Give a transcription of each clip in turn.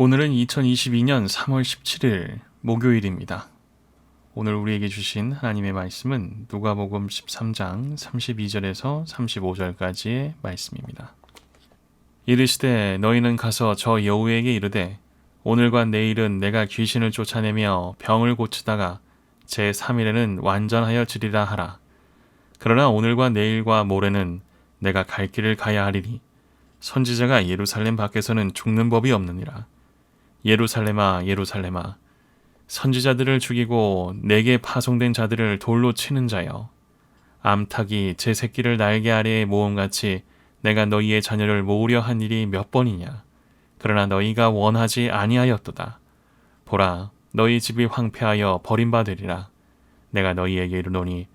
오늘은 2022년 3월 17일 목요일입니다. 오늘 우리에게 주신 하나님의 말씀은 누가복음 13장 32절에서 35절까지의 말씀입니다. 이르시되 너희는 가서 저 여우에게 이르되 오늘과 내일은 내가 귀신을 쫓아내며 병을 고치다가 제3일에는 완전하여 지리라 하라. 그러나 오늘과 내일과 모레는 내가 갈 길을 가야 하리니 선지자가 예루살렘 밖에서는 죽는 법이 없느니라. 예루살렘아 예루살렘아 선지자들을 죽이고 내게 파송된 자들을 돌로 치는 자여, 암탉이 제 새끼를 날개 아래에 모음같이 내가 너희의 자녀를 모으려 한 일이 몇 번이냐. 그러나 너희가 원하지 아니하였도다. 보라, 너희 집이 황폐하여 버림받으리라. 내가 너희에게 이르노니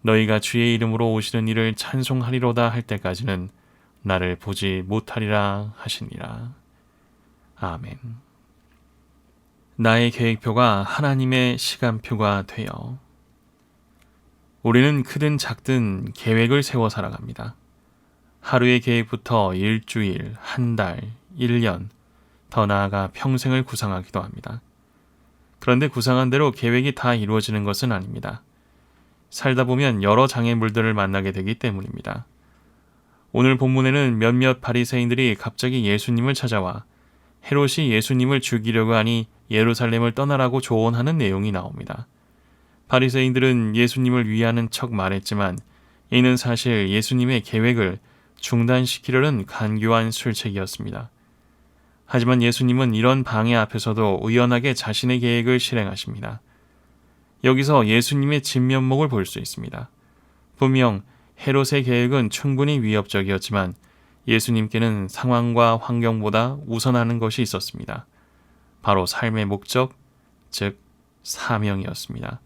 너희가 주의 이름으로 오시는 이를 찬송하리로다 할 때까지는 나를 보지 못하리라 하시니라. 아멘. 나의 계획표가 하나님의 시간표가 되어 우리는 크든 작든 계획을 세워 살아갑니다. 하루의 계획부터 일주일, 한 달, 1년, 더 나아가 평생을 구상하기도 합니다. 그런데 구상한 대로 계획이 다 이루어지는 것은 아닙니다. 살다 보면 여러 장애물들을 만나게 되기 때문입니다. 오늘 본문에는 몇몇 바리새인들이 갑자기 예수님을 찾아와 헤롯이 예수님을 죽이려고 하니 예루살렘을 떠나라고 조언하는 내용이 나옵니다. 바리새인들은 예수님을 위하는 척 말했지만 이는 사실 예수님의 계획을 중단시키려는 간교한 술책이었습니다. 하지만 예수님은 이런 방해 앞에서도 의연하게 자신의 계획을 실행하십니다. 여기서 예수님의 진면목을 볼 수 있습니다. 분명 헤롯의 계획은 충분히 위협적이었지만 예수님께는 상황과 환경보다 우선하는 것이 있었습니다. 바로 삶의 목적, 즉 사명이었습니다.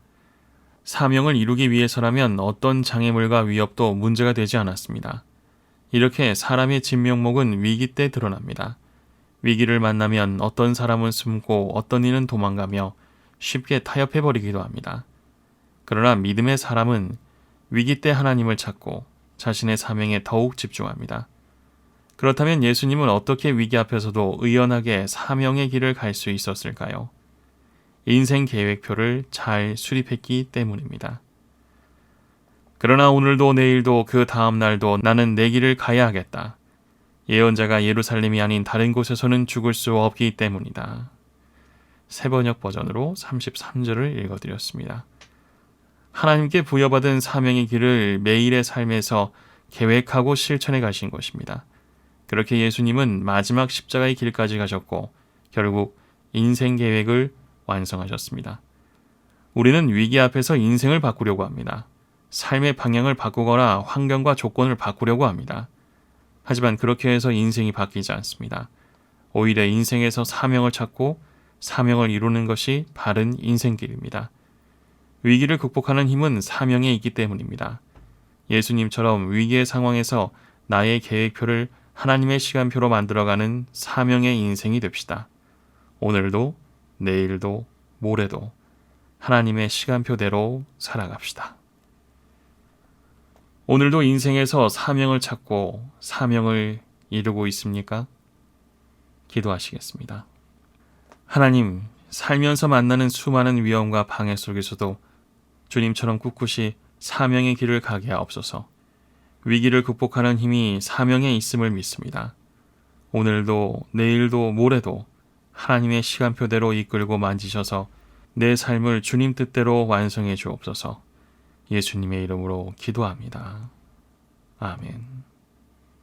사명을 이루기 위해서라면 어떤 장애물과 위협도 문제가 되지 않았습니다. 이렇게 사람의 진면목은 위기 때 드러납니다. 위기를 만나면 어떤 사람은 숨고 어떤 이는 도망가며 쉽게 타협해버리기도 합니다. 그러나 믿음의 사람은 위기 때 하나님을 찾고 자신의 사명에 더욱 집중합니다. 그렇다면 예수님은 어떻게 위기 앞에서도 의연하게 사명의 길을 갈 수 있었을까요? 인생 계획표를 잘 수립했기 때문입니다. 그러나 오늘도 내일도 그 다음 날도 나는 내 길을 가야 하겠다. 예언자가 예루살렘이 아닌 다른 곳에서는 죽을 수 없기 때문이다. 새번역 버전으로 33절을 읽어드렸습니다. 하나님께 부여받은 사명의 길을 매일의 삶에서 계획하고 실천해 가신 것입니다. 그렇게 예수님은 마지막 십자가의 길까지 가셨고 결국 인생 계획을 완성하셨습니다. 우리는 위기 앞에서 인생을 바꾸려고 합니다. 삶의 방향을 바꾸거나 환경과 조건을 바꾸려고 합니다. 하지만 그렇게 해서 인생이 바뀌지 않습니다. 오히려 인생에서 사명을 찾고 사명을 이루는 것이 바른 인생길입니다. 위기를 극복하는 힘은 사명에 있기 때문입니다. 예수님처럼 위기의 상황에서 나의 계획표를 하나님의 시간표로 만들어가는 사명의 인생이 됩시다. 오늘도 내일도 모레도 하나님의 시간표대로 살아갑시다. 오늘도 인생에서 사명을 찾고 사명을 이루고 있습니까? 기도하시겠습니다. 하나님, 살면서 만나는 수많은 위험과 방해 속에서도 주님처럼 꿋꿋이 사명의 길을 가게 하옵소서. 위기를 극복하는 힘이 사명에 있음을 믿습니다. 오늘도 내일도 모레도 하나님의 시간표대로 이끌고 만지셔서 내 삶을 주님 뜻대로 완성해 주옵소서. 예수님의 이름으로 기도합니다. 아멘.